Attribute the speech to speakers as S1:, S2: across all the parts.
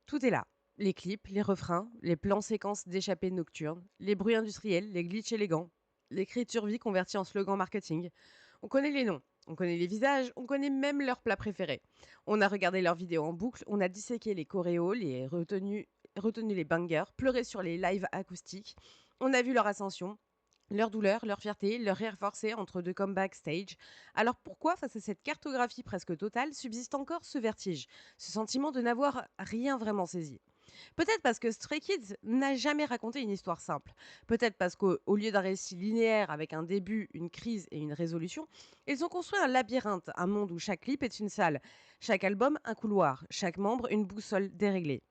S1: Tout est là. Les clips, les refrains, les plans séquences d'échappées nocturnes, les bruits industriels, les glitches élégants, l'écriture vie convertie en slogan marketing. On connaît les noms, on connaît les visages, on connaît même leurs plats préférés. On a regardé leurs vidéos en boucle, on a disséqué les choréos, retenu les bangers, pleuré sur les lives acoustiques. On a vu leur ascension, leur douleur, leur fierté, leur rire forcé entre deux comebacks stage. Alors pourquoi, face à cette cartographie presque totale, subsiste encore ce vertige, ce sentiment de n'avoir rien vraiment saisi? Peut-être parce que Stray Kids n'a jamais raconté une histoire simple. Peut-être parce qu'au lieu d'un récit linéaire avec un début, une crise et une résolution, ils ont construit un labyrinthe, un monde où chaque clip est une salle, chaque album un couloir, chaque membre une boussole déréglée.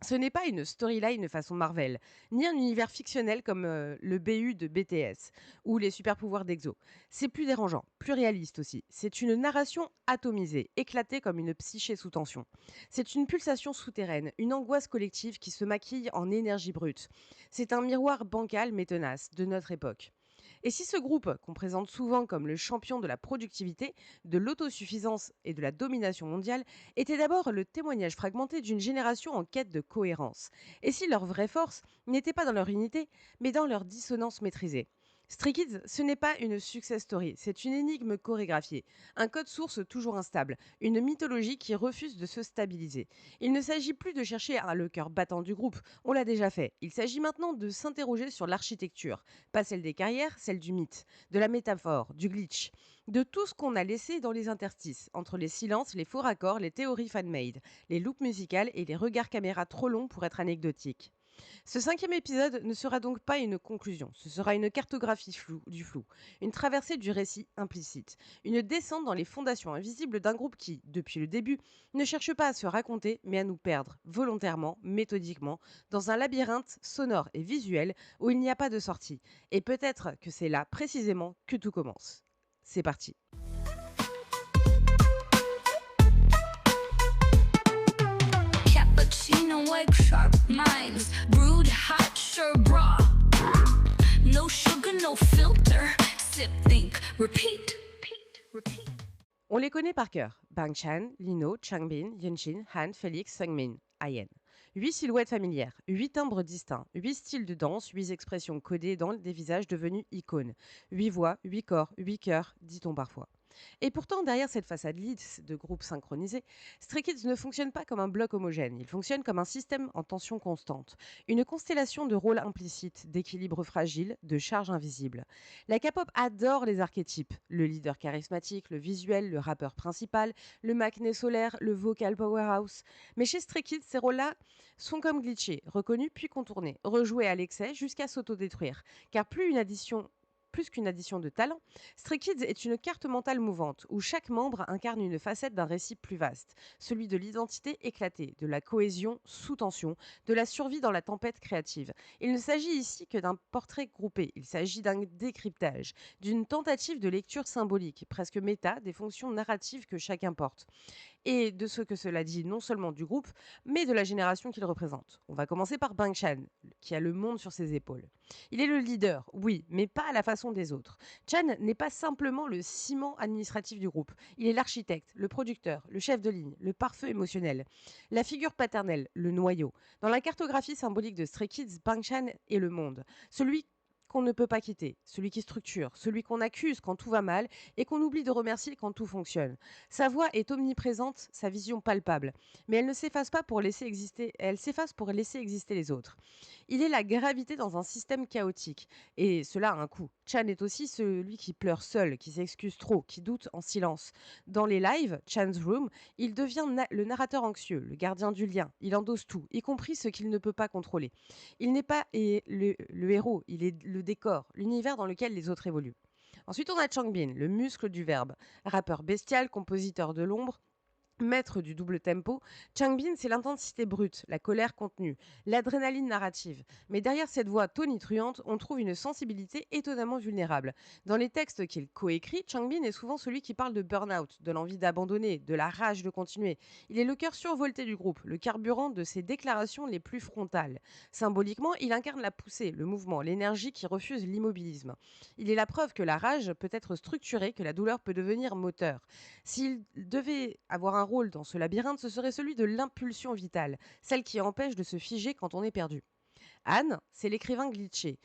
S1: Ce n'est pas une storyline façon Marvel, ni un univers fictionnel comme le BU de BTS ou les super pouvoirs d'Exo. C'est plus dérangeant, plus réaliste aussi. C'est une narration atomisée, éclatée comme une psyché sous tension. C'est une pulsation souterraine, une angoisse collective qui se maquille en énergie brute. C'est un miroir bancal mais tenace de notre époque. Et si ce groupe, qu'on présente souvent comme le champion de la productivité, de l'autosuffisance et de la domination mondiale, était d'abord le témoignage fragmenté d'une génération en quête de cohérence? Et si leur vraie force n'était pas dans leur unité, mais dans leur dissonance maîtrisée? Stray Kids, ce n'est pas une success story, c'est une énigme chorégraphiée, un code source toujours instable, une mythologie qui refuse de se stabiliser. Il ne s'agit plus de chercher le cœur battant du groupe, on l'a déjà fait. Il s'agit maintenant de s'interroger sur l'architecture, pas celle des carrières, celle du mythe, de la métaphore, du glitch, de tout ce qu'on a laissé dans les interstices, entre les silences, les faux raccords, les théories fan-made, les loops musicales et les regards caméra trop longs pour être anecdotiques. Ce cinquième épisode ne sera donc pas une conclusion, ce sera une cartographie du flou, une traversée du récit implicite, une descente dans les fondations invisibles d'un groupe qui, depuis le début, ne cherche pas à se raconter, mais à nous perdre, volontairement, méthodiquement, dans un labyrinthe sonore et visuel où il n'y a pas de sortie. Et peut-être que c'est là, précisément, que tout commence. C'est parti.
S2: Cappuccino, egg sharp minds, brewed hot sherbra. No sugar, no filter. Sip, think, repeat. Repeat.
S1: On les connaît par cœur. Bang Chan, Lino, Changbin, Yunshin, Han, Félix, Sungmin, Ayen. 8 silhouettes familières, 8 timbres distincts, 8 styles de danse, 8 expressions codées dans des visages devenus icônes. 8 voix, 8 corps, 8 cœurs, dit-on parfois. Et pourtant, derrière cette façade lisse de groupes synchronisés, Stray Kids ne fonctionne pas comme un bloc homogène. Il fonctionne comme un système en tension constante. Une constellation de rôles implicites, d'équilibres fragiles, de charges invisibles. La K-pop adore les archétypes. Le leader charismatique, le visuel, le rappeur principal, le Macné solaire, le vocal powerhouse. Mais chez Stray Kids, ces rôles-là sont comme glitchés, reconnus puis contournés, rejoués à l'excès jusqu'à s'autodétruire. Car plus qu'une addition de talent, Stray Kids est une carte mentale mouvante où chaque membre incarne une facette d'un récit plus vaste, celui de l'identité éclatée, de la cohésion sous tension, de la survie dans la tempête créative. Il ne s'agit ici que d'un portrait groupé, il s'agit d'un décryptage, d'une tentative de lecture symbolique, presque méta, des fonctions narratives que chacun porte et de ce que cela dit non seulement du groupe, mais de la génération qu'il représente. On va commencer par Bang Chan, qui a le monde sur ses épaules. Il est le leader, oui, mais pas à la façon des autres. Chan n'est pas simplement le ciment administratif du groupe. Il est l'architecte, le producteur, le chef de ligne, le pare-feu émotionnel, la figure paternelle, le noyau. Dans la cartographie symbolique de Stray Kids, Bang Chan est le monde. Celui qu'on ne peut pas quitter, celui qui structure, celui qu'on accuse quand tout va mal et qu'on oublie de remercier quand tout fonctionne. Sa voix est omniprésente, sa vision palpable, mais elle ne s'efface pas pour laisser exister, elle s'efface pour laisser exister les autres. Il est la gravité dans un système chaotique, et cela a un coût. Chan est aussi celui qui pleure seul, qui s'excuse trop, qui doute en silence. Dans les lives, Chan's Room, il devient le narrateur anxieux, le gardien du lien. Il endosse tout, y compris ce qu'il ne peut pas contrôler. Il n'est pas le héros, il est le décor, l'univers dans lequel les autres évoluent. Ensuite, on a Changbin, le muscle du verbe. Rappeur bestial, compositeur de l'ombre, maître du double tempo, Changbin, c'est l'intensité brute, la colère contenue, l'adrénaline narrative. Mais derrière cette voix tonitruante, on trouve une sensibilité étonnamment vulnérable. Dans les textes qu'il coécrit, Changbin est souvent celui qui parle de burn-out, de l'envie d'abandonner, de la rage de continuer. Il est le cœur survolté du groupe, le carburant de ses déclarations les plus frontales. Symboliquement, il incarne la poussée, le mouvement, l'énergie qui refuse l'immobilisme. Il est la preuve que la rage peut être structurée, que la douleur peut devenir moteur. S'il devait avoir un rôle dans ce labyrinthe, ce serait celui de l'impulsion vitale, celle qui empêche de se figer quand on est perdu. Anne, c'est l'écrivain glitché.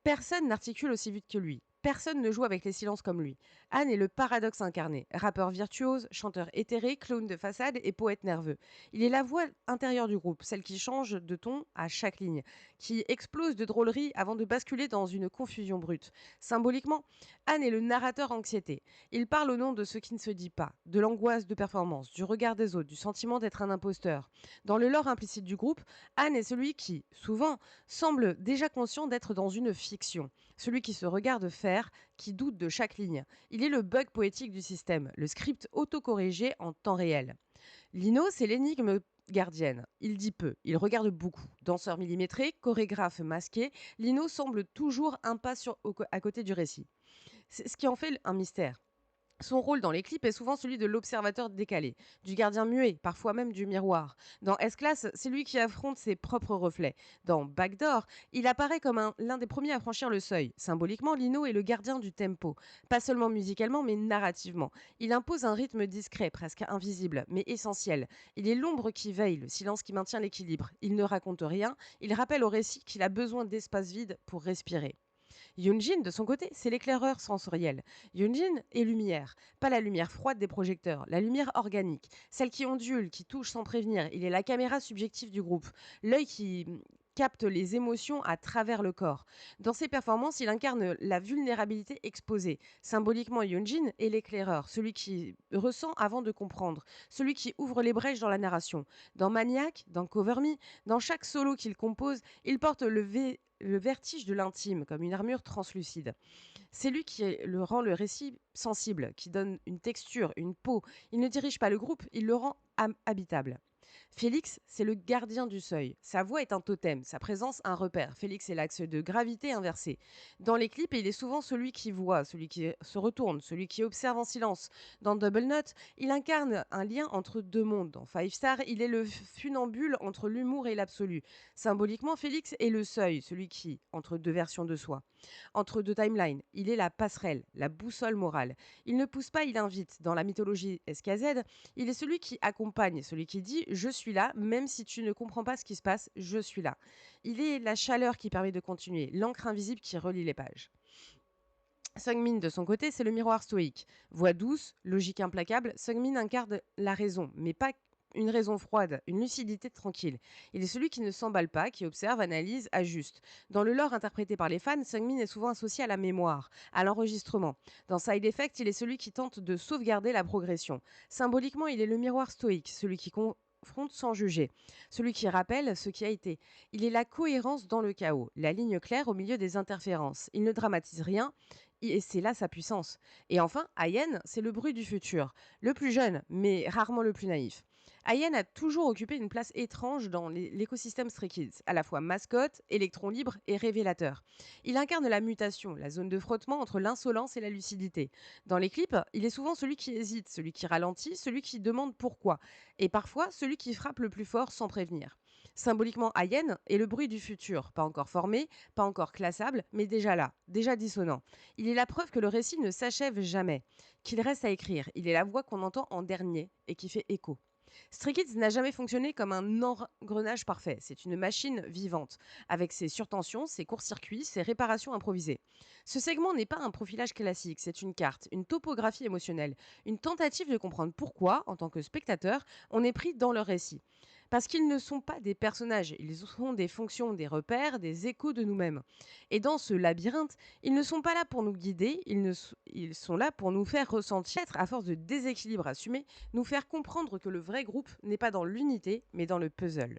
S1: Personne n'articule aussi vite que lui. Personne ne joue avec les silences comme lui. Anne est le paradoxe incarné. Rappeur virtuose, chanteur éthéré, clown de façade et poète nerveux. Il est la voix intérieure du groupe, celle qui change de ton à chaque ligne, qui explose de drôlerie avant de basculer dans une confusion brute. Symboliquement, Anne est le narrateur anxiété. Il parle au nom de ce qui ne se dit pas, de l'angoisse de performance, du regard des autres, du sentiment d'être un imposteur. Dans le lore implicite du groupe, Anne est celui qui, souvent, semble déjà conscient d'être dans une fiction. Celui qui se regarde faire, qui doute de chaque ligne. Il est le bug poétique du système, le script autocorrigé en temps réel. Lino, c'est l'énigme gardienne. Il dit peu, il regarde beaucoup. Danseur millimétré, chorégraphe masqué, Lino semble toujours un pas à côté du récit. C'est ce qui en fait un mystère. Son rôle dans les clips est souvent celui de l'observateur décalé, du gardien muet, parfois même du miroir. Dans S-Class, c'est lui qui affronte ses propres reflets. Dans Backdoor, il apparaît comme l'un des premiers à franchir le seuil. Symboliquement, Lino est le gardien du tempo, pas seulement musicalement, mais narrativement. Il impose un rythme discret, presque invisible, mais essentiel. Il est l'ombre qui veille, le silence qui maintient l'équilibre. Il ne raconte rien, il rappelle au récit qu'il a besoin d'espace vide pour respirer. Yoonjin, de son côté, c'est l'éclaireur sensoriel. Yoonjin est lumière, pas la lumière froide des projecteurs, la lumière organique, celle qui ondule, qui touche sans prévenir. Il est la caméra subjective du groupe, l'œil qui capte les émotions à travers le corps. Dans ses performances, il incarne la vulnérabilité exposée. Symboliquement, Yoonjin est l'éclaireur, celui qui ressent avant de comprendre, celui qui ouvre les brèches dans la narration. Dans Maniac, dans Cover Me, dans chaque solo qu'il compose, il porte le vertige de l'intime, comme une armure translucide. C'est lui qui le rend le récit sensible, qui donne une texture, une peau. Il ne dirige pas le groupe, il le rend habitable. Félix, c'est le gardien du seuil. Sa voix est un totem, sa présence un repère. Félix est l'axe de gravité inversé. Dans les clips, il est souvent celui qui voit, celui qui se retourne, celui qui observe en silence. Dans Double Note, il incarne un lien entre deux mondes. Dans Five Star, il est le funambule entre l'humour et l'absolu. Symboliquement, Félix est le seuil, celui qui, entre deux versions de soi, entre deux timelines, il est la passerelle, la boussole morale. Il ne pousse pas, il invite. Dans la mythologie SKZ, il est celui qui accompagne, celui qui dit je suis là, même si tu ne comprends pas ce qui se passe, je suis là. Il est la chaleur qui permet de continuer, l'encre invisible qui relie les pages. Sungmin, de son côté, c'est le miroir stoïque. Voix douce, logique implacable, Sungmin incarne la raison, mais pas une raison froide, une lucidité tranquille. Il est celui qui ne s'emballe pas, qui observe, analyse, ajuste. Dans le lore interprété par les fans, Sungmin est souvent associé à la mémoire, à l'enregistrement. Dans Side Effect, il est celui qui tente de sauvegarder la progression. Symboliquement, il est le miroir stoïque, celui qui confronte sans juger, celui qui rappelle ce qui a été. Il est la cohérence dans le chaos, la ligne claire au milieu des interférences. Il ne dramatise rien, et c'est là sa puissance. Et enfin, Ayen, c'est le bruit du futur, le plus jeune, mais rarement le plus naïf. Ayen a toujours occupé une place étrange dans l'écosystème Stray Kids, à la fois mascotte, électron libre et révélateur. Il incarne la mutation, la zone de frottement entre l'insolence et la lucidité. Dans les clips, il est souvent celui qui hésite, celui qui ralentit, celui qui demande pourquoi, et parfois celui qui frappe le plus fort sans prévenir. Symboliquement, Ayen est le bruit du futur, pas encore formé, pas encore classable, mais déjà là, déjà dissonant. Il est la preuve que le récit ne s'achève jamais, qu'il reste à écrire. Il est la voix qu'on entend en dernier et qui fait écho. Stray Kids n'a jamais fonctionné comme un engrenage parfait. C'est une machine vivante, avec ses surtensions, ses courts-circuits, ses réparations improvisées. Ce segment n'est pas un profilage classique, c'est une carte, une topographie émotionnelle, une tentative de comprendre pourquoi, en tant que spectateur, on est pris dans leur récit. Parce qu'ils ne sont pas des personnages, ils sont des fonctions, des repères, des échos de nous-mêmes. Et dans ce labyrinthe, ils ne sont pas là pour nous guider, ils sont là pour nous faire ressentir, à force de déséquilibre assumé, nous faire comprendre que le vrai groupe n'est pas dans l'unité, mais dans le puzzle.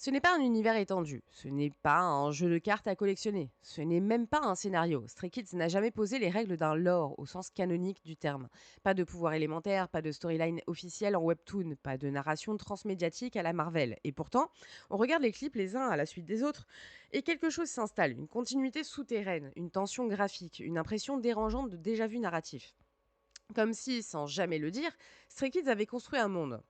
S1: Ce n'est pas un univers étendu, ce n'est pas un jeu de cartes à collectionner, ce n'est même pas un scénario. Stray Kids n'a jamais posé les règles d'un lore au sens canonique du terme. Pas de pouvoir élémentaire, pas de storyline officielle en webtoon, pas de narration transmédiatique à la Marvel. Et pourtant, on regarde les clips les uns à la suite des autres et quelque chose s'installe, une continuité souterraine, une tension graphique, une impression dérangeante de déjà-vu narratif. Comme si, sans jamais le dire, Stray Kids avait construit un monde.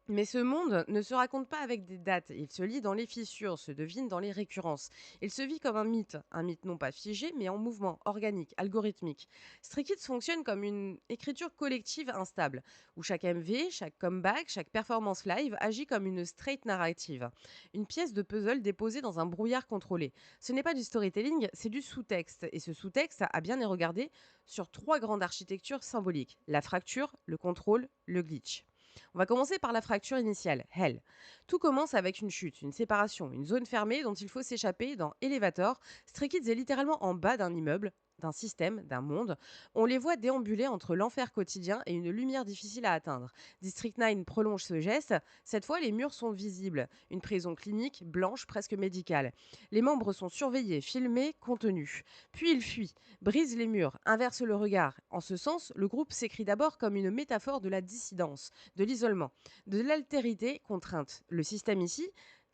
S1: Mais ce monde ne se raconte pas avec des dates, il se lit dans les fissures, se devine dans les récurrences. Il se vit comme un mythe non pas figé, mais en mouvement, organique, algorithmique. Stray Kids fonctionne comme une écriture collective instable, où chaque MV, chaque comeback, chaque performance live agit comme une straight narrative. Une pièce de puzzle déposée dans un brouillard contrôlé. Ce n'est pas du storytelling, c'est du sous-texte. Et ce sous-texte, à bien y regarder, sur trois grandes architectures symboliques. La fracture, le contrôle, le glitch. On va commencer par la fracture initiale, Hell. Tout commence avec une chute, une séparation, une zone fermée dont il faut s'échapper dans Elevator. Stray Kids est littéralement en bas d'un immeuble, d'un système, d'un monde. On les voit déambuler entre l'enfer quotidien et une lumière difficile à atteindre. District 9 prolonge ce geste. Cette fois, les murs sont visibles. Une prison clinique, blanche, presque médicale. Les membres sont surveillés, filmés, contenus. Puis ils fuient, brisent les murs, inversent le regard. En ce sens, le groupe s'écrit d'abord comme une métaphore de la dissidence, de l'isolement, de l'altérité contrainte. Le système ici,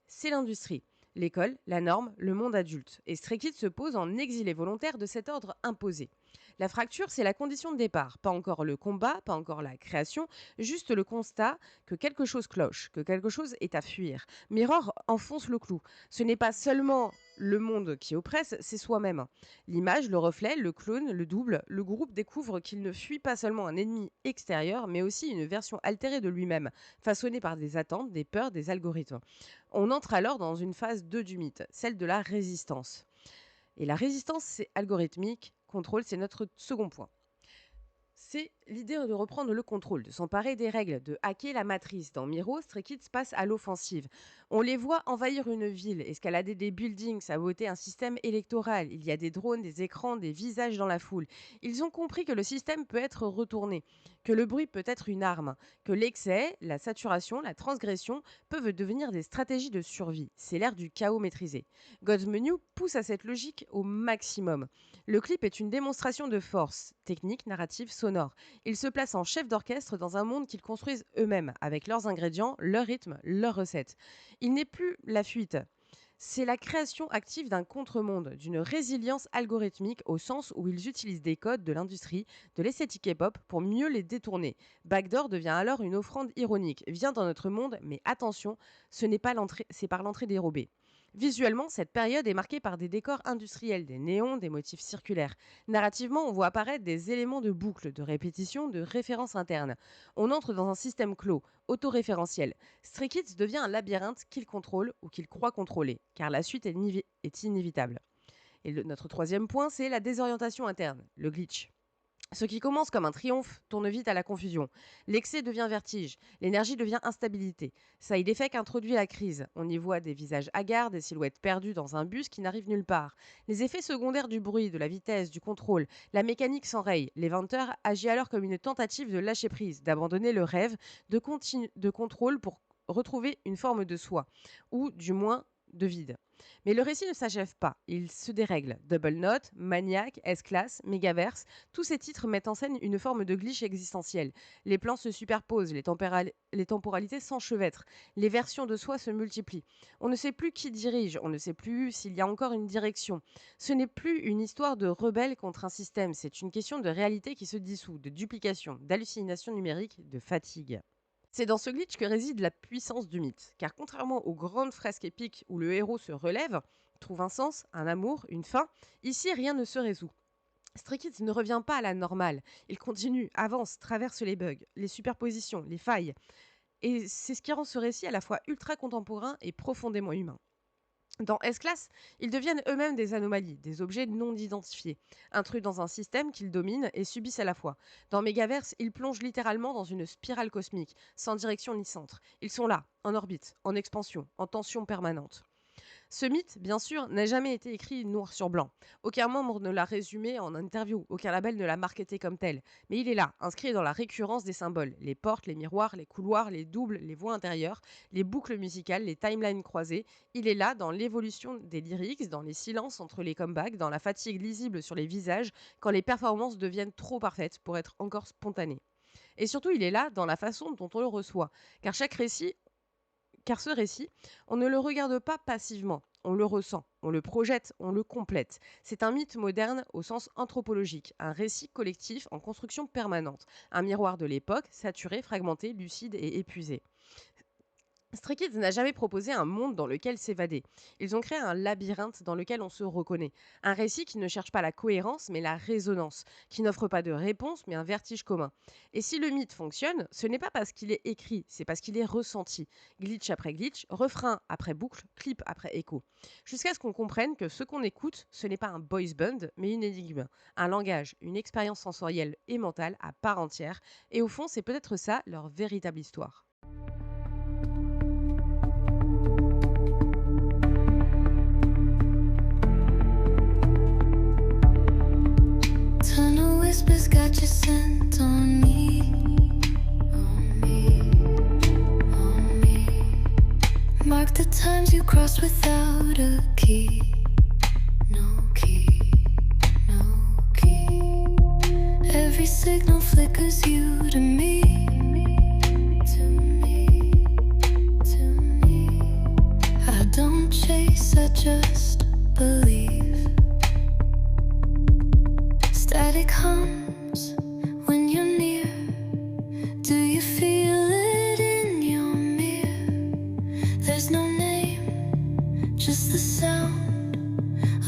S1: c'est l'industrie. L'école, la norme, le monde adulte. Et Stray Kids se pose en exilé volontaire de cet ordre imposé. La fracture, c'est la condition de départ. Pas encore le combat, pas encore la création, juste le constat que quelque chose cloche, que quelque chose est à fuir. Mirror enfonce le clou. Ce n'est pas seulement le monde qui oppresse, c'est soi-même. L'image, le reflet, le clone, le double, le groupe découvre qu'il ne fuit pas seulement un ennemi extérieur, mais aussi une version altérée de lui-même, façonnée par des attentes, des peurs, des algorithmes. On entre alors dans une phase 2 du mythe, celle de la résistance. Et la résistance, c'est algorithmique, contrôle, c'est notre second point. C'est l'idée de reprendre le contrôle, de s'emparer des règles, de hacker la matrice. Dans Miro, Stray Kids passe à l'offensive. On les voit envahir une ville, escalader des buildings, saboter un système électoral. Il y a des drones, des écrans, des visages dans la foule. Ils ont compris que le système peut être retourné, que le bruit peut être une arme, que l'excès, la saturation, la transgression peuvent devenir des stratégies de survie. C'est l'ère du chaos maîtrisé. God's Menu pousse à cette logique au maximum. Le clip est une démonstration de force, technique, narrative, sonore. Ils se placent en chef d'orchestre dans un monde qu'ils construisent eux-mêmes, avec leurs ingrédients, leur rythme, leurs recettes. Il n'est plus la fuite. C'est la création active d'un contre-monde, d'une résilience algorithmique au sens où ils utilisent des codes de l'industrie, de l'esthétique hip-hop pour mieux les détourner. Backdoor devient alors une offrande ironique. Viens dans notre monde, mais attention, ce n'est pas l'entrée, c'est par l'entrée dérobée. Visuellement, cette période est marquée par des décors industriels, des néons, des motifs circulaires. Narrativement, on voit apparaître des éléments de boucle, de répétition, de référence interne. On entre dans un système clos, autoréférentiel. Stray Kids devient un labyrinthe qu'il contrôle ou qu'il croit contrôler, car la suite est inévitable. Et notre troisième point, c'est la désorientation interne, le glitch. Ce qui commence comme un triomphe tourne vite à la confusion. L'excès devient vertige, l'énergie devient instabilité. Side Effect introduit la crise. On y voit des visages hagards, des silhouettes perdues dans un bus qui n'arrive nulle part. Les effets secondaires du bruit, de la vitesse, du contrôle, la mécanique s'enraye. L'éventeur agit alors comme une tentative de lâcher prise, d'abandonner le rêve, de contrôle pour retrouver une forme de soi, ou du moins de vide. Mais le récit ne s'achève pas, il se dérègle. Double Note, Maniac, S-Class, Megaverse, tous ces titres mettent en scène une forme de glitch existentiel. Les plans se superposent, les temporalités s'enchevêtrent, les versions de soi se multiplient. On ne sait plus qui dirige, on ne sait plus s'il y a encore une direction. Ce n'est plus une histoire de rebelle contre un système, c'est une question de réalité qui se dissout, de duplication, d'hallucination numérique, de fatigue. C'est dans ce glitch que réside la puissance du mythe, car contrairement aux grandes fresques épiques où le héros se relève, trouve un sens, un amour, une fin, ici rien ne se résout. Stray Kids ne revient pas à la normale, il continue, avance, traverse les bugs, les superpositions, les failles, et c'est ce qui rend ce récit à la fois ultra contemporain et profondément humain. Dans S-Class, ils deviennent eux-mêmes des anomalies, des objets non identifiés, intrus dans un système qu'ils dominent et subissent à la fois. Dans Megaverse, ils plongent littéralement dans une spirale cosmique, sans direction ni centre. Ils sont là, en orbite, en expansion, en tension permanente. Ce mythe, bien sûr, n'a jamais été écrit noir sur blanc. Aucun membre ne l'a résumé en interview, aucun label ne l'a marketé comme tel. Mais il est là, inscrit dans la récurrence des symboles. Les portes, les miroirs, les couloirs, les doubles, les voies intérieures, les boucles musicales, les timelines croisées. Il est là dans l'évolution des lyrics, dans les silences entre les comebacks, dans la fatigue lisible sur les visages, quand les performances deviennent trop parfaites pour être encore spontanées. Et surtout, il est là dans la façon dont on le reçoit. Car ce récit, on ne le regarde pas passivement, on le ressent, on le projette, on le complète. C'est un mythe moderne au sens anthropologique, un récit collectif en construction permanente, un miroir de l'époque, saturé, fragmenté, lucide et épuisé. Stray Kids n'a jamais proposé un monde dans lequel s'évader. Ils ont créé un labyrinthe dans lequel on se reconnaît. Un récit qui ne cherche pas la cohérence mais la résonance, qui n'offre pas de réponse mais un vertige commun. Et si le mythe fonctionne, ce n'est pas parce qu'il est écrit, c'est parce qu'il est ressenti. Glitch après glitch, refrain après boucle, clip après écho. Jusqu'à ce qu'on comprenne que ce qu'on écoute, ce n'est pas un boys band mais une énigme. Un langage, une expérience sensorielle et mentale à part entière. Et au fond, c'est peut-être ça leur véritable histoire.
S2: Tunnel whispers got you sent on me, on me, on me. Mark the times you crossed without a key. No key, no key. Every signal flickers you to me. To me, to me. I don't chase, I just believe. Static hums when you're near. Do you feel it in your mirror? There's no name, just the sound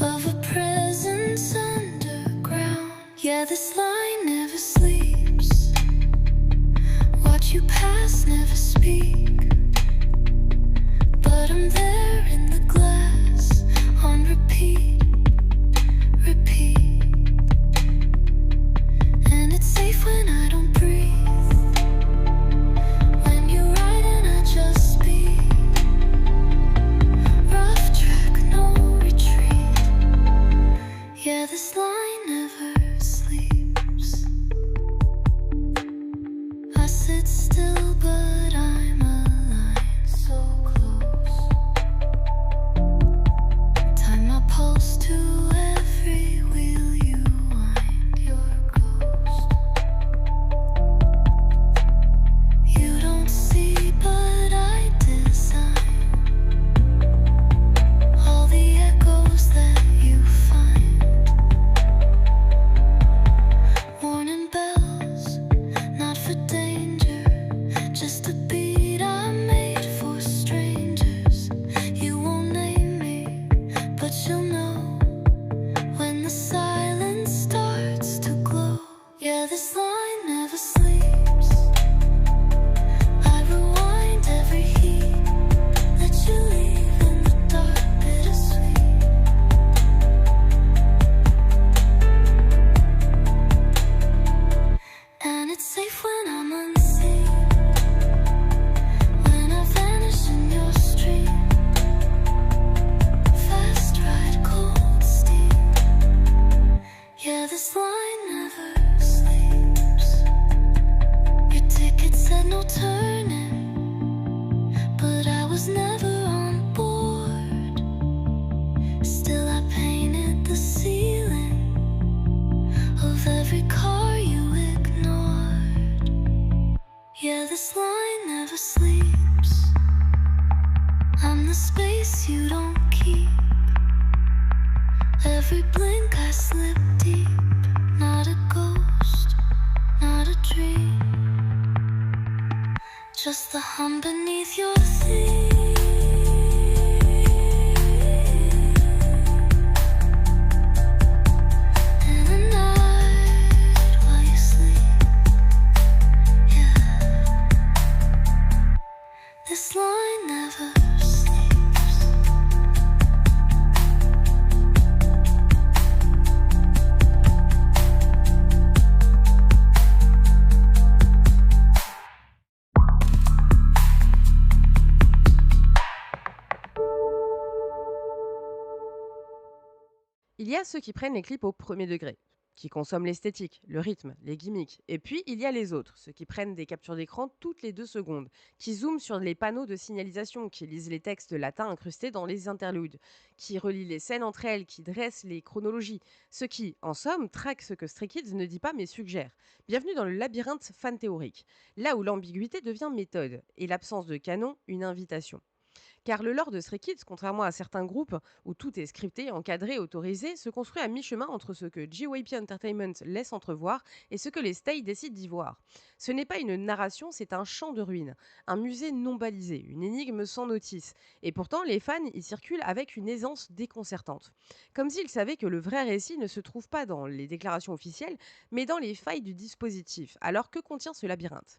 S2: of a presence underground. Yeah, this line never sleeps. Watch you pass, never speak. But I'm there in the glass, on repeat, repeat. And it's safe when I don't breathe. When you ride and I just speak. Rough track, no retreat. Yeah, this line never sleeps. I sit still, but I'm aligned so close. Time my pulse to every wheel you wind. Your ghost. You don't see, but I design all the echoes that you find. Warning bells, not for danger, just a beat I made for strangers. You won't name me, but you'll know when the silence starts to glow. Yeah, this line never sleeps. I rewind every heat, let you leave in the dark, bittersweet. And it's safe when I'm unseen, when I vanish in your stream. Fast ride, cold steam. Yeah, this line never sleeps. Your ticket said no turning, but I was never on board. Still I painted the ceiling of every car you ignored. Yeah, this line never sleeps. I'm the space you don't keep. Every blink I slip deep. Not a ghost, not a dream. Just the hum beneath your theme. In the night while you sleep. Yeah, this line never sleeps.
S1: Il y a ceux qui prennent les clips au premier degré, qui consomment l'esthétique, le rythme, les gimmicks. Et puis, il y a les autres, ceux qui prennent des captures d'écran toutes les 2 secondes, qui zooment sur les panneaux de signalisation, qui lisent les textes latins incrustés dans les interludes, qui relient les scènes entre elles, qui dressent les chronologies. Ceux qui, en somme, traquent ce que Stray Kids ne dit pas mais suggère. Bienvenue dans le labyrinthe fan théorique, là où l'ambiguïté devient méthode, et l'absence de canon une invitation. Car le lore de Stray Kids, contrairement à certains groupes où tout est scripté, encadré, autorisé, se construit à mi-chemin entre ce que JYP Entertainment laisse entrevoir et ce que les Stay décident d'y voir. Ce n'est pas une narration, c'est un champ de ruines, un musée non balisé, une énigme sans notice. Et pourtant, les fans y circulent avec une aisance déconcertante. Comme s'ils savaient que le vrai récit ne se trouve pas dans les déclarations officielles, mais dans les failles du dispositif. Alors que contient ce labyrinthe?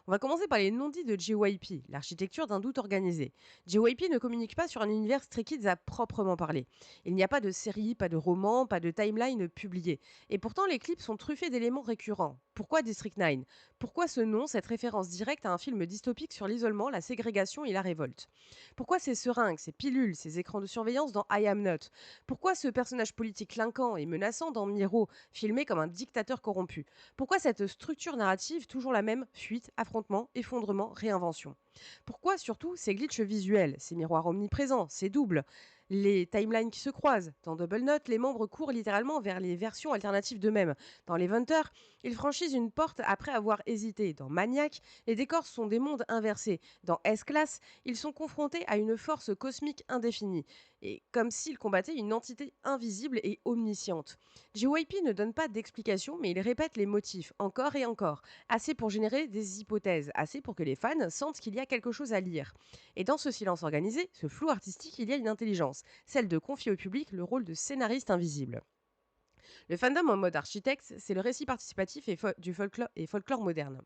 S1: On va commencer par les non-dits de JYP, l'architecture d'un doute organisé. JYP ne communique pas sur un univers Stray Kids à proprement parler. Il n'y a pas de série, pas de roman, pas de timeline publiée. Et pourtant, les clips sont truffés d'éléments récurrents. Pourquoi District 9? Pourquoi ce nom, cette référence directe à un film dystopique sur l'isolement, la ségrégation et la révolte? Pourquoi ces seringues, ces pilules, ces écrans de surveillance dans I Am Not? Pourquoi ce personnage politique clinquant et menaçant dans Miro, filmé comme un dictateur corrompu? Pourquoi cette structure narrative toujours la même? Fuite, affrontement, effondrement, réinvention. Pourquoi surtout ces glitches visuels, ces miroirs omniprésents, ces doubles, les timelines qui se croisent? Dans Double Note, les membres courent littéralement vers les versions alternatives d'eux-mêmes. Dans l'Eventer, ils franchissent une porte après avoir hésité. Dans Maniac, les décors sont des mondes inversés. Dans S-Class, ils sont confrontés à une force cosmique indéfinie. Et comme s'ils combattaient une entité invisible et omnisciente. JYP ne donne pas d'explication, mais il répète les motifs encore et encore. Assez pour générer des hypothèses, assez pour que les fans sentent qu'il y a quelque chose à lire. Et dans ce silence organisé, ce flou artistique, il y a une intelligence, celle de confier au public le rôle de scénariste invisible. Le fandom en mode architecte, c'est le récit participatif du folklore moderne.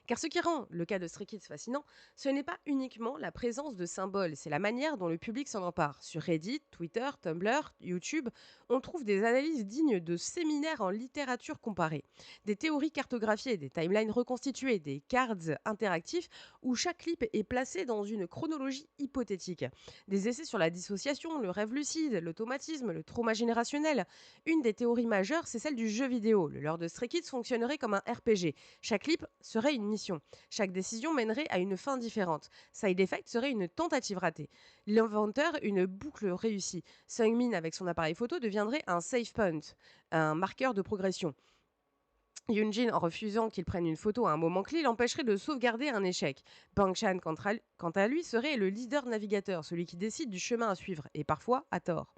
S1: Car ce qui rend le cas de Stray Kids fascinant, ce n'est pas uniquement la présence de symboles, c'est la manière dont le public s'en empare. Sur Reddit, Twitter, Tumblr, YouTube, on trouve des analyses dignes de séminaires en littérature comparée. Des théories cartographiées, des timelines reconstituées, des cards interactifs où chaque clip est placé dans une chronologie hypothétique. Des essais sur la dissociation, le rêve lucide, l'automatisme, le trauma générationnel. Une des théories majeures, c'est celle du jeu vidéo. Le lore de Stray Kids fonctionnerait comme un RPG. Chaque clip serait une mission. Chaque décision mènerait à une fin différente. Side Effect serait une tentative ratée. L'inventeur, une boucle réussie. Sungmin, avec son appareil photo, deviendrait un save point, un marqueur de progression. Yoonjin, en refusant qu'il prenne une photo à un moment clé, l'empêcherait de sauvegarder un échec. Bang Chan, quant à lui, serait le leader navigateur, celui qui décide du chemin à suivre, et parfois à tort.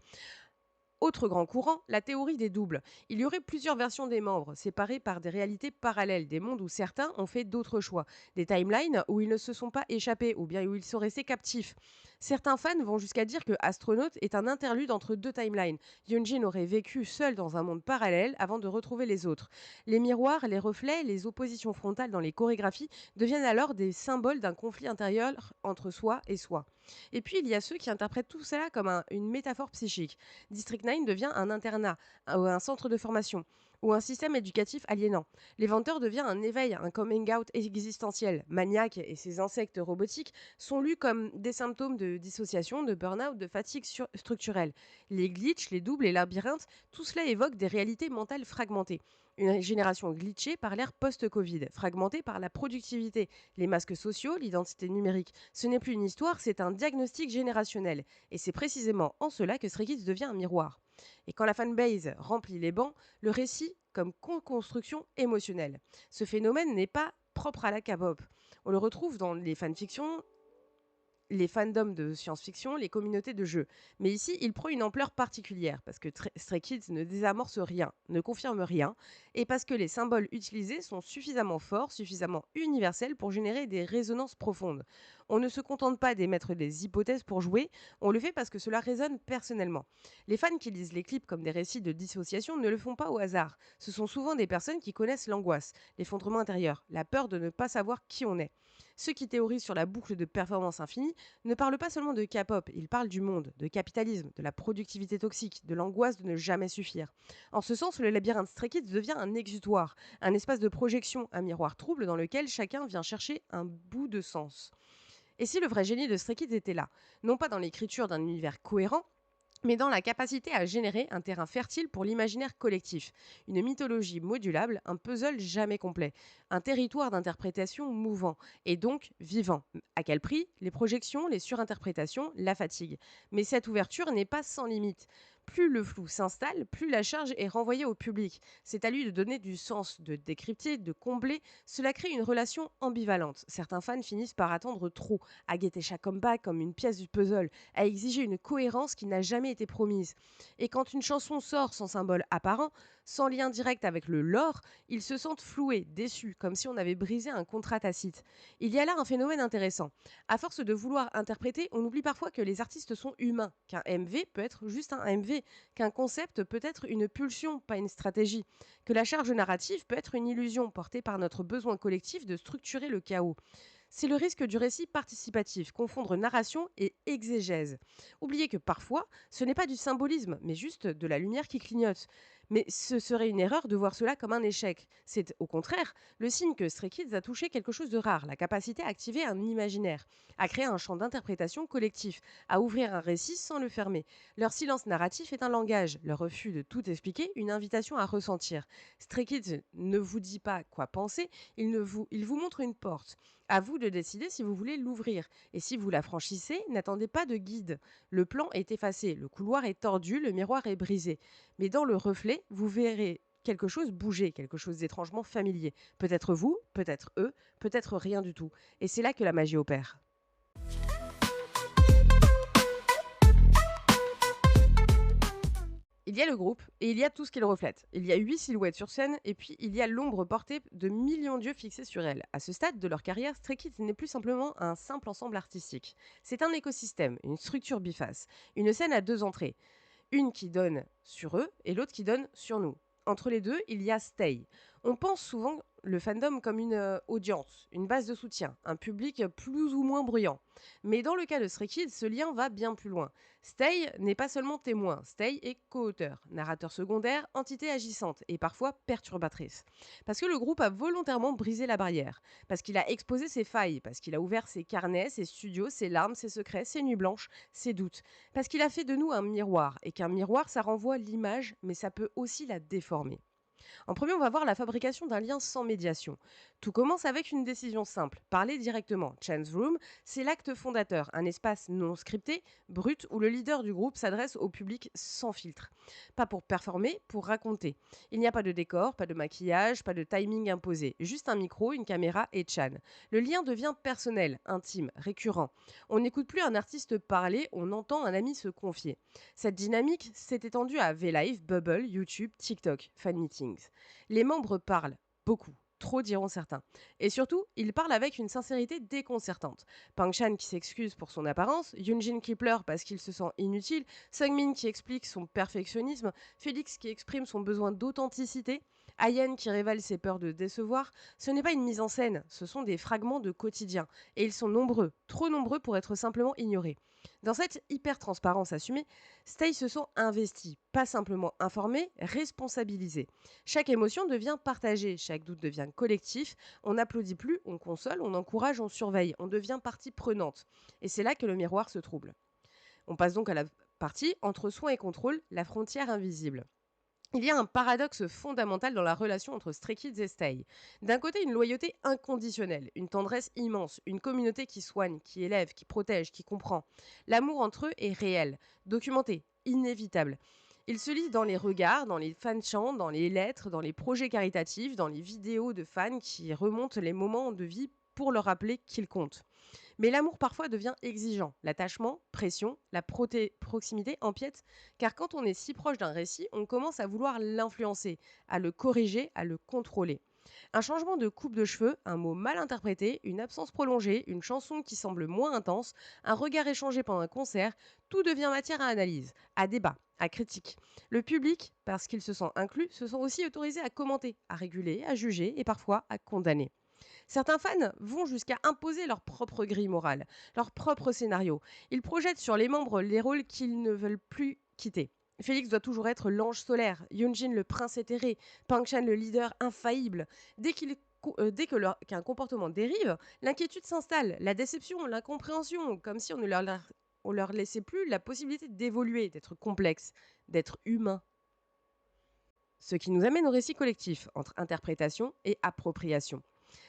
S1: Autre grand courant, la théorie des doubles. Il y aurait plusieurs versions des membres, séparées par des réalités parallèles, des mondes où certains ont fait d'autres choix, des timelines où ils ne se sont pas échappés ou bien où ils sont restés captifs. Certains fans vont jusqu'à dire que Astronaut est un interlude entre deux timelines. Hyunjin aurait vécu seul dans un monde parallèle avant de retrouver les autres. Les miroirs, les reflets, les oppositions frontales dans les chorégraphies deviennent alors des symboles d'un conflit intérieur entre soi et soi. Et puis il y a ceux qui interprètent tout cela comme une métaphore psychique. District 9 devient un internat, un centre de formation ou un système éducatif aliénant. L'éventeur devient un éveil, un coming out existentiel. Maniac et ses insectes robotiques sont lus comme des symptômes de dissociation, de burn-out, de fatigue structurelle. Les glitches, les doubles, les labyrinthes, tout cela évoque des réalités mentales fragmentées. Une génération glitchée par l'ère post-Covid, fragmentée par la productivité, les masques sociaux, l'identité numérique. Ce n'est plus une histoire, c'est un diagnostic générationnel. Et c'est précisément en cela que Stray Kids devient un miroir. Et quand la fanbase remplit les bancs, le récit comme construction émotionnelle. Ce phénomène n'est pas propre à la K-pop. On le retrouve dans les fanfictions, les fandoms de science-fiction, les communautés de jeux. Mais ici, il prend une ampleur particulière parce que Stray Kids ne désamorce rien, ne confirme rien, et parce que les symboles utilisés sont suffisamment forts, suffisamment universels pour générer des résonances profondes. On ne se contente pas d'émettre des hypothèses pour jouer, on le fait parce que cela résonne personnellement. Les fans qui lisent les clips comme des récits de dissociation ne le font pas au hasard. Ce sont souvent des personnes qui connaissent l'angoisse, l'effondrement intérieur, la peur de ne pas savoir qui on est. Ceux qui théorisent sur la boucle de performance infinie ne parlent pas seulement de K-pop, ils parlent du monde, de capitalisme, de la productivité toxique, de l'angoisse de ne jamais suffire. En ce sens, le labyrinthe Stray Kids devient un exutoire, un espace de projection, un miroir trouble dans lequel chacun vient chercher un bout de sens. Et si le vrai génie de Stray Kids était là? Non pas dans l'écriture d'un univers cohérent, mais dans la capacité à générer un terrain fertile pour l'imaginaire collectif, une mythologie modulable, un puzzle jamais complet, un territoire d'interprétation mouvant et donc vivant. À quel prix? Les projections, les surinterprétations, la fatigue. Mais cette ouverture n'est pas sans limite. Plus le flou s'installe, plus la charge est renvoyée au public. C'est à lui de donner du sens, de décrypter, de combler. Cela crée une relation ambivalente. Certains fans finissent par attendre trop, à guetter chaque comeback comme une pièce du puzzle, à exiger une cohérence qui n'a jamais été promise. Et quand une chanson sort sans symbole apparent, sans lien direct avec le lore, ils se sentent floués, déçus, comme si on avait brisé un contrat tacite. Il y a là un phénomène intéressant. À force de vouloir interpréter, on oublie parfois que les artistes sont humains, qu'un MV peut être juste un MV, qu'un concept peut être une pulsion, pas une stratégie, que la charge narrative peut être une illusion portée par notre besoin collectif de structurer le chaos. C'est le risque du récit participatif, confondre narration et exégèse. Oubliez que parfois, ce n'est pas du symbolisme, mais juste de la lumière qui clignote. Mais ce serait une erreur de voir cela comme un échec. C'est au contraire le signe que Stray Kids a touché quelque chose de rare, la capacité à activer un imaginaire, à créer un champ d'interprétation collectif, à ouvrir un récit sans le fermer. Leur silence narratif est un langage, leur refus de tout expliquer, une invitation à ressentir. Stray Kids ne vous dit pas quoi penser, il vous montre une porte. À vous de décider si vous voulez l'ouvrir. Et si vous la franchissez, n'attendez pas de guide. Le plan est effacé, le couloir est tordu, le miroir est brisé. Mais dans le reflet, vous verrez quelque chose bouger, quelque chose d'étrangement familier. Peut-être vous, peut-être eux, peut-être rien du tout. Et c'est là que la magie opère. Il y a le groupe et il y a tout ce qu'il reflète. Il y a 8 silhouettes sur scène et puis il y a l'ombre portée de millions d'yeux fixés sur elles. À ce stade de leur carrière, Stray Kids n'est plus simplement un simple ensemble artistique. C'est un écosystème, une structure biface, une scène à deux entrées. Une qui donne sur eux et l'autre qui donne sur nous. Entre les deux, il y a Stay. On pense souvent le fandom comme une audience, une base de soutien, un public plus ou moins bruyant. Mais dans le cas de Stray Kids, ce lien va bien plus loin. Stay n'est pas seulement témoin, Stay est co-auteur, narrateur secondaire, entité agissante et parfois perturbatrice. Parce que le groupe a volontairement brisé la barrière, parce qu'il a exposé ses failles, parce qu'il a ouvert ses carnets, ses studios, ses larmes, ses secrets, ses nuits blanches, ses doutes, parce qu'il a fait de nous un miroir, et qu'un miroir, ça renvoie l'image, mais ça peut aussi la déformer. En premier, on va voir la fabrication d'un lien sans médiation. Tout commence avec une décision simple, parler directement. Chan's Room, c'est l'acte fondateur, un espace non scripté, brut, où le leader du groupe s'adresse au public sans filtre. Pas pour performer, pour raconter. Il n'y a pas de décor, pas de maquillage, pas de timing imposé. Juste un micro, une caméra et Chan. Le lien devient personnel, intime, récurrent. On n'écoute plus un artiste parler, on entend un ami se confier. Cette dynamique s'est étendue à VLive, Bubble, YouTube, TikTok, fan meetings. Les membres parlent beaucoup. Trop diront certains. Et surtout, ils parlent avec une sincérité déconcertante. Pang Chan qui s'excuse pour son apparence, Yoonjin qui pleure parce qu'il se sent inutile, Sungmin qui explique son perfectionnisme, Félix qui exprime son besoin d'authenticité, Ayen qui révèle ses peurs de décevoir. Ce n'est pas une mise en scène, ce sont des fragments de quotidien. Et ils sont nombreux, trop nombreux pour être simplement ignorés. Dans cette hyper-transparence assumée, Stay se sent investi, pas simplement informé, responsabilisé. Chaque émotion devient partagée, chaque doute devient collectif. On n'applaudit plus, on console, on encourage, on surveille, on devient partie prenante. Et c'est là que le miroir se trouble. On passe donc à la partie entre soin et contrôle, la frontière invisible. Il y a un paradoxe fondamental dans la relation entre Stray Kids et Stay. D'un côté, une loyauté inconditionnelle, une tendresse immense, une communauté qui soigne, qui élève, qui protège, qui comprend. L'amour entre eux est réel, documenté, inévitable. Il se lit dans les regards, dans les fan-chants, dans les lettres, dans les projets caritatifs, dans les vidéos de fans qui remontent les moments de vie pour leur rappeler qu'ils comptent. Mais l'amour parfois devient exigeant. L'attachement, pression, la proximité empiètent, car quand on est si proche d'un récit, on commence à vouloir l'influencer, à le corriger, à le contrôler. Un changement de coupe de cheveux, un mot mal interprété, une absence prolongée, une chanson qui semble moins intense, un regard échangé pendant un concert, tout devient matière à analyse, à débat, à critique. Le public, parce qu'il se sent inclus, se sent aussi autorisé à commenter, à réguler, à juger et parfois à condamner. Certains fans vont jusqu'à imposer leur propre grille morale, leur propre scénario. Ils projettent sur les membres les rôles qu'ils ne veulent plus quitter. Félix doit toujours être l'ange solaire, Yoonjin le prince éthéré, Pang Chan le leader infaillible. Qu'un comportement dérive, l'inquiétude s'installe, la déception, l'incompréhension, comme si on leur laissait plus la possibilité d'évoluer, d'être complexe, d'être humain. Ce qui nous amène au récit collectif, entre interprétation et appropriation.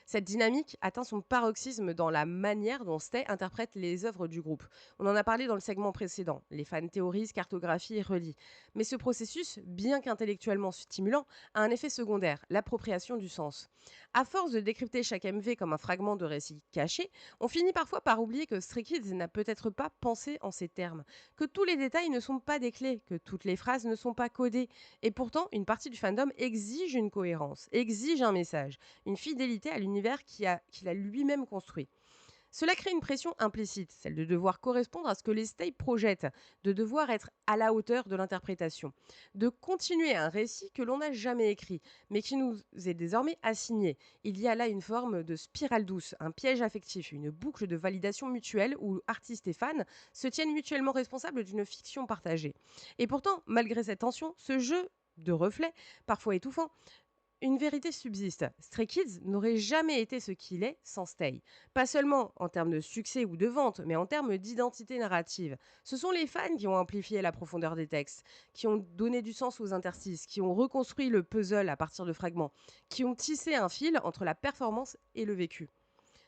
S1: Cette dynamique atteint son paroxysme dans la manière dont Stay interprète les œuvres du groupe. On en a parlé dans le segment précédent. Les fans théorisent, cartographient et relient. Mais ce processus, bien qu'intellectuellement stimulant, a un effet secondaire, l'appropriation du sens. À force de décrypter chaque MV comme un fragment de récit caché, on finit parfois par oublier que Stray Kids n'a peut-être pas pensé en ces termes, que tous les détails ne sont pas des clés, que toutes les phrases ne sont pas codées. Et pourtant, une partie du fandom exige une cohérence, exige un message, une fidélité à l'univers qu'il a lui-même construit. Cela crée une pression implicite, celle de devoir correspondre à ce que les Stay projettent, de devoir être à la hauteur de l'interprétation, de continuer un récit que l'on n'a jamais écrit, mais qui nous est désormais assigné. Il y a là une forme de spirale douce, un piège affectif, une boucle de validation mutuelle où artistes et fans se tiennent mutuellement responsables d'une fiction partagée. Et pourtant, malgré cette tension, ce jeu de reflets, parfois étouffant, une vérité subsiste. Stray Kids n'aurait jamais été ce qu'il est sans Stay. Pas seulement en termes de succès ou de vente, mais en termes d'identité narrative. Ce sont les fans qui ont amplifié la profondeur des textes, qui ont donné du sens aux interstices, qui ont reconstruit le puzzle à partir de fragments, qui ont tissé un fil entre la performance et le vécu.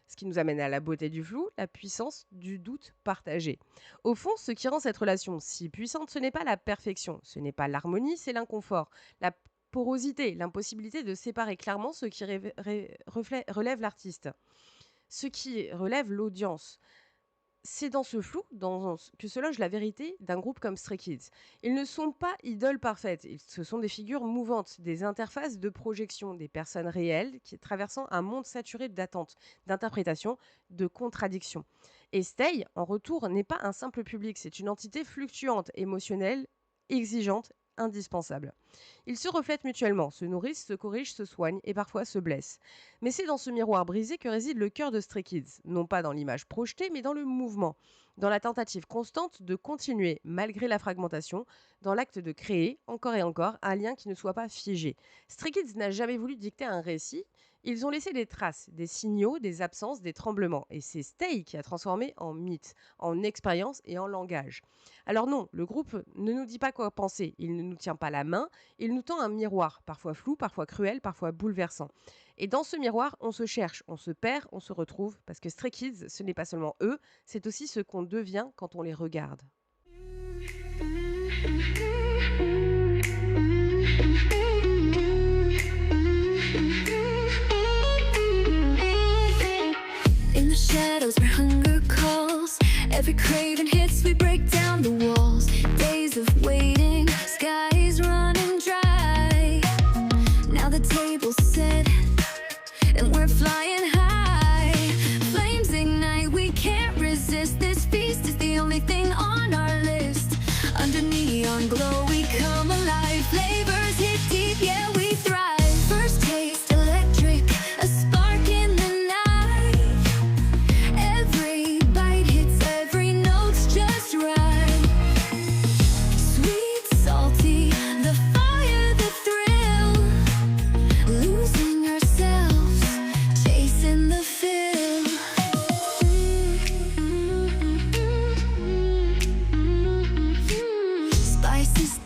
S1: Ce qui nous amène à la beauté du flou, la puissance du doute partagé. Au fond, ce qui rend cette relation si puissante, ce n'est pas la perfection, ce n'est pas l'harmonie, c'est l'inconfort, la porosité, l'impossibilité de séparer clairement ce qui relève l'artiste, ce qui relève l'audience. C'est dans ce flou que se loge la vérité d'un groupe comme Stray Kids. Ils ne sont pas idoles parfaites, ce sont des figures mouvantes, des interfaces de projection, des personnes réelles qui traversant un monde saturé d'attentes, d'interprétations, de contradictions. Et Stay, en retour, n'est pas un simple public, c'est une entité fluctuante, émotionnelle, exigeante, indispensable. Ils se reflètent mutuellement, se nourrissent, se corrigent, se soignent et parfois se blessent. Mais c'est dans ce miroir brisé que réside le cœur de Stray Kids, non pas dans l'image projetée, mais dans le mouvement, dans la tentative constante de continuer, malgré la fragmentation, dans l'acte de créer, encore et encore, un lien qui ne soit pas figé. Stray Kids n'a jamais voulu dicter un récit, ils ont laissé des traces, des signaux, des absences, des tremblements. Et c'est Stay qui a transformé en mythe, en expérience et en langage. Alors non, le groupe ne nous dit pas quoi penser, il ne nous tient pas la main, il nous tend un miroir, parfois flou, parfois cruel, parfois bouleversant. Et dans ce miroir, on se cherche, on se perd, on se retrouve, parce que Stray Kids, ce n'est pas seulement eux, c'est aussi ce qu'on devient quand on les regarde.
S2: In the shadows where hunger calls, every craving hits, we break down the walls. Days of waiting, skies running dry. Now the table's set, and we're flying high. Flames ignite, we can't resist. This feast is the only thing on our list. Under neon glow, we come alive. Flavors hit deep, yeah, we thrive. First taste, electric, a spark in the night. Every bite hits, every note's just right. Sweet, salty, the fire, the thrill. Losing ourselves, chasing the fill. Spices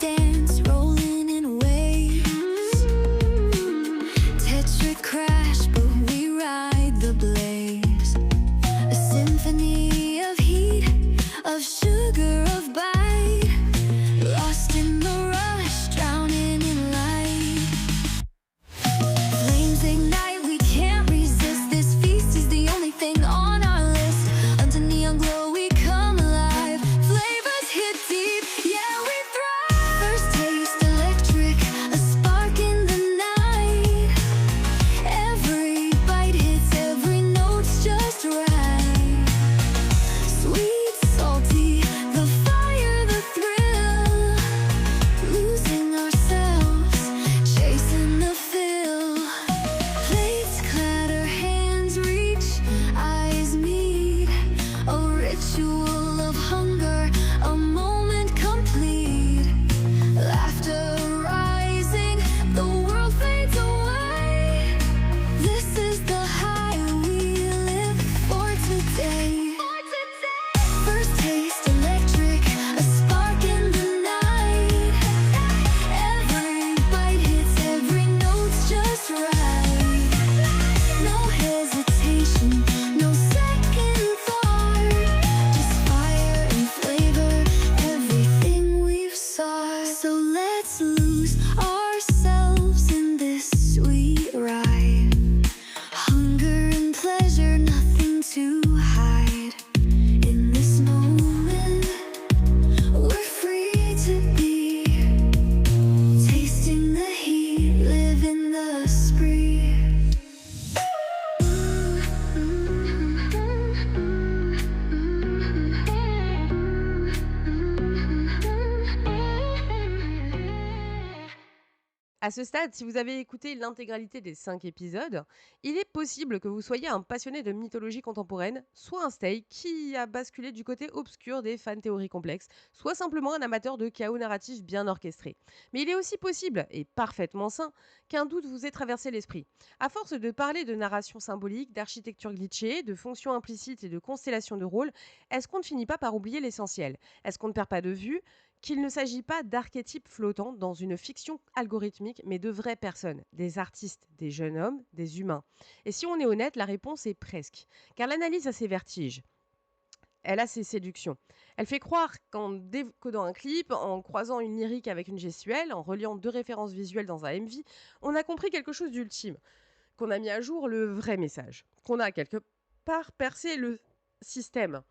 S1: À ce stade, si vous avez écouté l'intégralité des 5 épisodes, il est possible que vous soyez un passionné de mythologie contemporaine, soit un stay qui a basculé du côté obscur des fan théories complexes, soit simplement un amateur de chaos narratif bien orchestré. Mais il est aussi possible, et parfaitement sain, qu'un doute vous ait traversé l'esprit. À force de parler de narration symbolique, d'architecture glitchée, de fonctions implicites et de constellations de rôles, est-ce qu'on ne finit pas par oublier l'essentiel? Est-ce qu'on ne perd pas de vue qu'il ne s'agit pas d'archétypes flottants dans une fiction algorithmique, mais de vraies personnes, des artistes, des jeunes hommes, des humains? Et si on est honnête, la réponse est presque. Car l'analyse a ses vertiges, elle a ses séductions. Elle fait croire qu'en décodant un clip, en croisant une lyrique avec une gestuelle, en reliant deux références visuelles dans un MV, on a compris quelque chose d'ultime, qu'on a mis à jour le vrai message, qu'on a quelque part percé le système.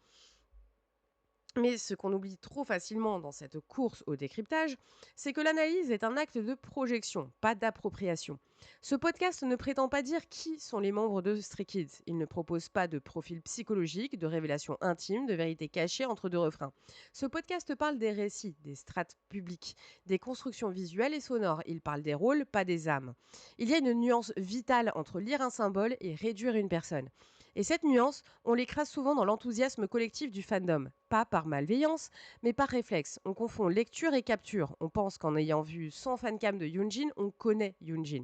S1: Mais ce qu'on oublie trop facilement dans cette course au décryptage, c'est que l'analyse est un acte de projection, pas d'appropriation. Ce podcast ne prétend pas dire qui sont les membres de Stray Kids. Il ne propose pas de profil psychologique, de révélations intimes, de vérités cachées entre deux refrains. Ce podcast parle des récits, des strates publiques, des constructions visuelles et sonores. Il parle des rôles, pas des âmes. Il y a une nuance vitale entre lire un symbole et réduire une personne. Et cette nuance, on l'écrase souvent dans l'enthousiasme collectif du fandom. Pas par malveillance, mais par réflexe. On confond lecture et capture. On pense qu'en ayant vu 100 fancams de Yoonjin, on connaît Yoonjin.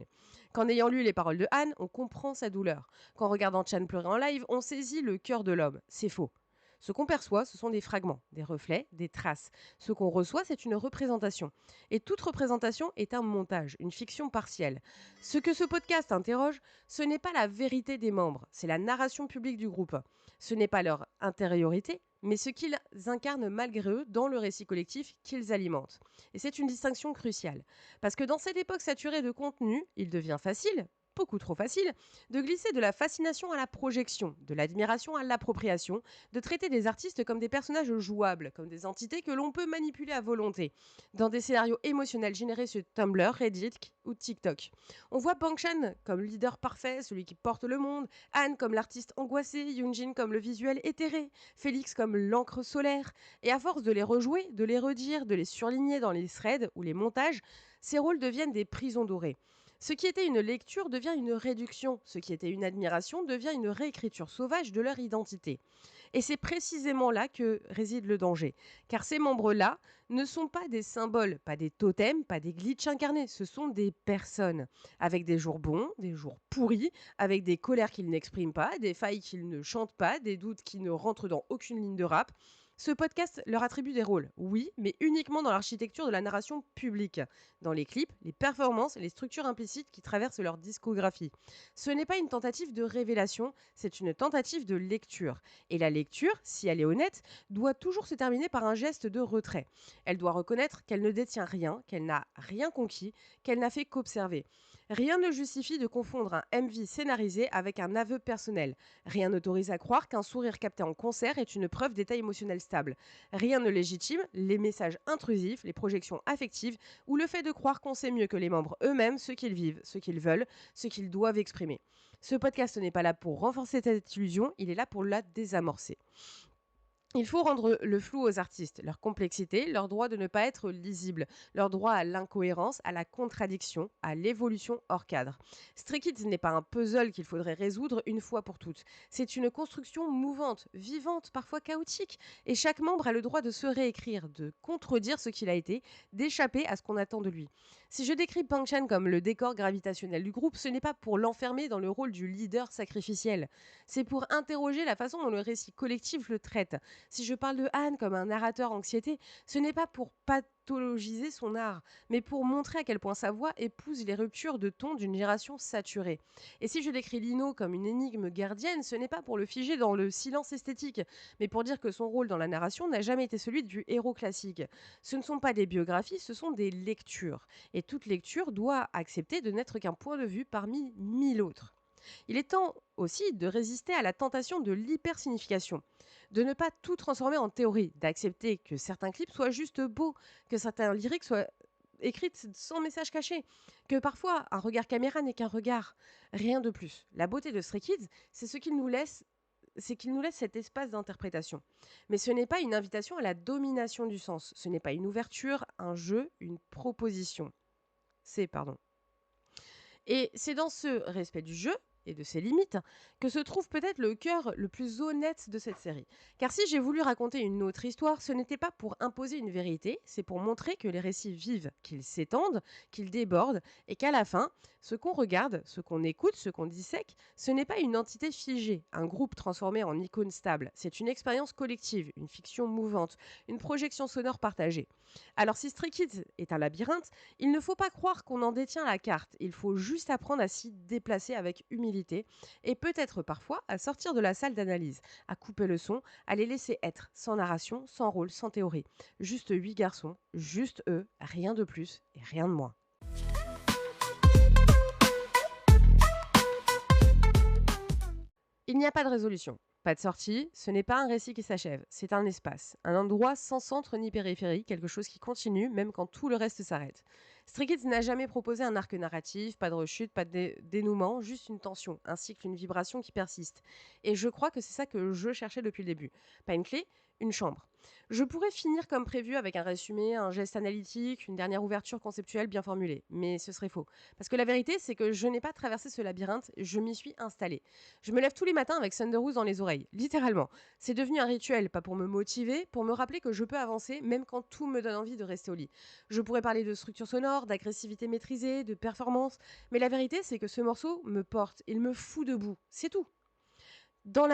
S1: Qu'en ayant lu les paroles de Han, on comprend sa douleur. Qu'en regardant Chan pleurer en live, on saisit le cœur de l'homme. C'est faux. Ce qu'on perçoit, ce sont des fragments, des reflets, des traces. Ce qu'on reçoit, c'est une représentation. Et toute représentation est un montage, une fiction partielle. Ce que ce podcast interroge, ce n'est pas la vérité des membres, c'est la narration publique du groupe. Ce n'est pas leur intériorité, mais ce qu'ils incarnent malgré eux dans le récit collectif qu'ils alimentent. Et c'est une distinction cruciale. Parce que dans cette époque saturée de contenu, il devient facile, beaucoup trop facile, de glisser de la fascination à la projection, de l'admiration à l'appropriation, de traiter des artistes comme des personnages jouables, comme des entités que l'on peut manipuler à volonté, dans des scénarios émotionnels générés sur Tumblr, Reddit ou TikTok. On voit Bang Chan comme leader parfait, celui qui porte le monde, Han comme l'artiste angoissé, Yoonjin comme le visuel éthéré, Félix comme l'encre solaire, et à force de les rejouer, de les redire, de les surligner dans les threads ou les montages, ces rôles deviennent des prisons dorées. Ce qui était une lecture devient une réduction, ce qui était une admiration devient une réécriture sauvage de leur identité. Et c'est précisément là que réside le danger, car ces membres-là ne sont pas des symboles, pas des totems, pas des glitches incarnés, ce sont des personnes, avec des jours bons, des jours pourris, avec des colères qu'ils n'expriment pas, des failles qu'ils ne chantent pas, des doutes qui ne rentrent dans aucune ligne de rap. Ce podcast leur attribue des rôles, oui, mais uniquement dans l'architecture de la narration publique, dans les clips, les performances et les structures implicites qui traversent leur discographie. Ce n'est pas une tentative de révélation, c'est une tentative de lecture. Et la lecture, si elle est honnête, doit toujours se terminer par un geste de retrait. Elle doit reconnaître qu'elle ne détient rien, qu'elle n'a rien conquis, qu'elle n'a fait qu'observer. Rien ne justifie de confondre un MV scénarisé avec un aveu personnel. Rien n'autorise à croire qu'un sourire capté en concert est une preuve d'état émotionnel stable. Rien ne légitime les messages intrusifs, les projections affectives ou le fait de croire qu'on sait mieux que les membres eux-mêmes ce qu'ils vivent, ce qu'ils veulent, ce qu'ils doivent exprimer. Ce podcast n'est pas là pour renforcer cette illusion, il est là pour la désamorcer. Il faut rendre le flou aux artistes, leur complexité, leur droit de ne pas être lisible, leur droit à l'incohérence, à la contradiction, à l'évolution hors cadre. Stray Kids n'est pas un puzzle qu'il faudrait résoudre une fois pour toutes. C'est une construction mouvante, vivante, parfois chaotique. Et chaque membre a le droit de se réécrire, de contredire ce qu'il a été, d'échapper à ce qu'on attend de lui. Si je décris Bang Chan comme le décor gravitationnel du groupe, ce n'est pas pour l'enfermer dans le rôle du leader sacrificiel. C'est pour interroger la façon dont le récit collectif le traite. Si je parle de Han comme un narrateur anxiété, ce n'est pas pour pathologiser son art, mais pour montrer à quel point sa voix épouse les ruptures de ton d'une génération saturée. Et si je décris Lino comme une énigme gardienne, ce n'est pas pour le figer dans le silence esthétique, mais pour dire que son rôle dans la narration n'a jamais été celui du héros classique. Ce ne sont pas des biographies, ce sont des lectures. Et toute lecture doit accepter de n'être qu'un point de vue parmi 1000 autres. Il est temps aussi de résister à la tentation de l'hypersignification, de ne pas tout transformer en théorie, d'accepter que certains clips soient juste beaux, que certains lyriques soient écrits sans message caché, que parfois un regard caméra n'est qu'un regard, rien de plus. La beauté de Stray Kids, c'est ce qu'il nous laisse. C'est qu'il nous laisse cet espace d'interprétation. Mais ce n'est pas une invitation à la domination du sens. Ce n'est pas une ouverture, un jeu, une proposition. C'est, pardon. Et c'est dans ce respect du jeu et de ses limites que se trouve peut-être le cœur le plus honnête de cette série. Car si j'ai voulu raconter une autre histoire, ce n'était pas pour imposer une vérité, c'est pour montrer que les récits vivent, qu'ils s'étendent, qu'ils débordent, et qu'à la fin, ce qu'on regarde, ce qu'on écoute, ce qu'on dissèque, ce n'est pas une entité figée, un groupe transformé en icône stable. C'est une expérience collective, une fiction mouvante, une projection sonore partagée. Alors si Stray Kids est un labyrinthe, il ne faut pas croire qu'on en détient la carte. Il faut juste apprendre à s'y déplacer avec humilité et peut-être parfois à sortir de la salle d'analyse, à couper le son, à les laisser être, sans narration, sans rôle, sans théorie. Juste 8 garçons, juste eux, rien de plus et rien de moins. Il n'y a pas de résolution, pas de sortie, ce n'est pas un récit qui s'achève, c'est un espace, un endroit sans centre ni périphérie, quelque chose qui continue même quand tout le reste s'arrête. Stray Kids n'a jamais proposé un arc narratif, pas de rechute, pas de dénouement, juste une tension, un cycle, une vibration qui persiste. Et je crois que c'est ça que je cherchais depuis le début. Pas une clé, une chambre. Je pourrais finir comme prévu avec un résumé, un geste analytique, une dernière ouverture conceptuelle bien formulée, mais ce serait faux. Parce que la vérité, c'est que je n'ai pas traversé ce labyrinthe, je m'y suis installée. Je me lève tous les matins avec Thunderous dans les oreilles, littéralement. C'est devenu un rituel, pas pour me motiver, pour me rappeler que je peux avancer même quand tout me donne envie de rester au lit. Je pourrais parler de structure sonore, d'agressivité maîtrisée, de performance, mais la vérité, c'est que ce morceau me porte, il me fout debout, c'est tout. Quand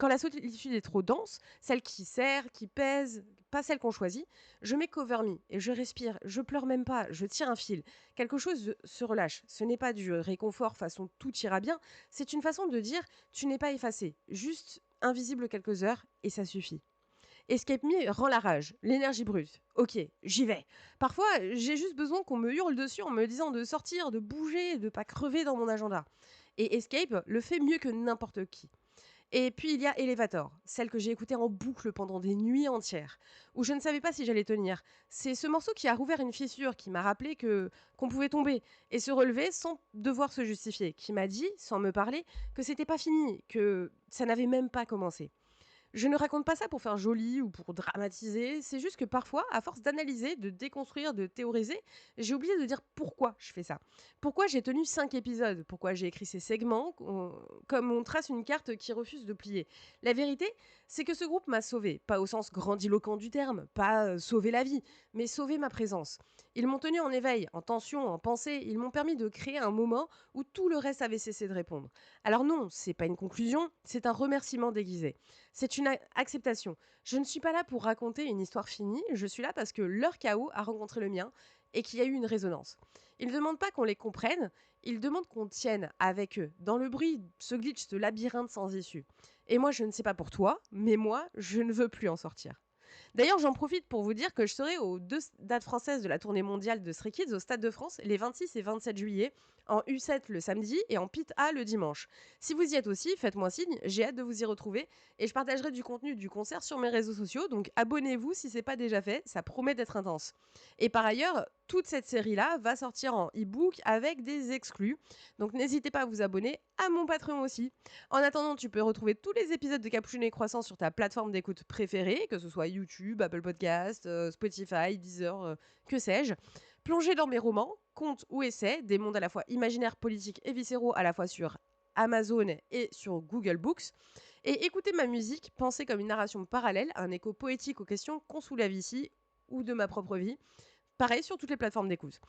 S1: la solitude est trop dense, celle qui serre, qui pèse, pas celle qu'on choisit, je mets Cover Me et je respire, je pleure même pas, je tire un fil. Quelque chose se relâche. Ce n'est pas du réconfort façon tout ira bien, c'est une façon de dire tu n'es pas effacé, juste invisible quelques heures et ça suffit. Escape Me rend la rage, l'énergie brute. Ok, j'y vais. Parfois, j'ai juste besoin qu'on me hurle dessus en me disant de sortir, de bouger, de pas crever dans mon agenda. Et Escape le fait mieux que n'importe qui. Et puis il y a Elevator, celle que j'ai écoutée en boucle pendant des nuits entières, où je ne savais pas si j'allais tenir. C'est ce morceau qui a rouvert une fissure, qui m'a rappelé qu'on pouvait tomber et se relever sans devoir se justifier, qui m'a dit, sans me parler, que c'était pas fini, que ça n'avait même pas commencé. Je ne raconte pas ça pour faire joli ou pour dramatiser, c'est juste que parfois, à force d'analyser, de déconstruire, de théoriser, j'ai oublié de dire pourquoi je fais ça. Pourquoi j'ai tenu 5 épisodes, pourquoi j'ai écrit ces segments, comme on trace une carte qui refuse de plier. La vérité, c'est que ce groupe m'a sauvé, pas au sens grandiloquent du terme, pas sauver la vie, mais sauver ma présence. Ils m'ont tenu en éveil, en tension, en pensée, ils m'ont permis de créer un moment où tout le reste avait cessé de répondre. Alors non, c'est pas une conclusion, c'est un remerciement déguisé. C'est une acceptation. Je ne suis pas là pour raconter une histoire finie, je suis là parce que leur chaos a rencontré le mien et qu'il y a eu une résonance. Ils ne demandent pas qu'on les comprenne, ils demandent qu'on tienne avec eux, dans le bruit, ce glitch, ce labyrinthe sans issue. Et moi, je ne sais pas pour toi, mais moi, je ne veux plus en sortir. D'ailleurs, j'en profite pour vous dire que je serai aux 2 dates françaises de la tournée mondiale de Stray Kids au Stade de France les 26 et 27 juillet, en U7 le samedi et en Pit A le dimanche. Si vous y êtes aussi, faites-moi signe, j'ai hâte de vous y retrouver et je partagerai du contenu du concert sur mes réseaux sociaux, donc abonnez-vous si c'est pas déjà fait, ça promet d'être intense. Et par ailleurs, toute cette série-là va sortir en e-book avec des exclus, donc n'hésitez pas à vous abonner à mon Patreon aussi. En attendant, tu peux retrouver tous les épisodes de Capuchin et Croissant sur ta plateforme d'écoute préférée, que ce soit YouTube, Apple Podcast, Spotify, Deezer, que sais-je. Plongez dans mes romans, contes ou essais, des mondes à la fois imaginaires, politiques et viscéraux, à la fois sur Amazon et sur Google Books. Et écoutez ma musique, pensez comme une narration parallèle, un écho poétique aux questions qu'on soulève ici, ou de ma propre vie. Pareil sur toutes les plateformes d'écoute.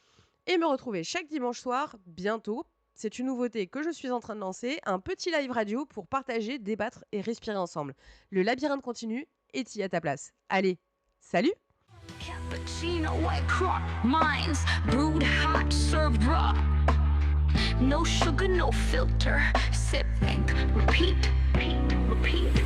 S1: Et me retrouver chaque dimanche soir, bientôt. C'est une nouveauté que je suis en train de lancer, un petit live radio pour partager, débattre et respirer ensemble. Le labyrinthe continue et t'y à ta place. Allez, salut!
S3: Cappuccino, white crop, mines, brewed hot, served raw. No sugar, no filter. Sip, think, repeat, repeat, repeat.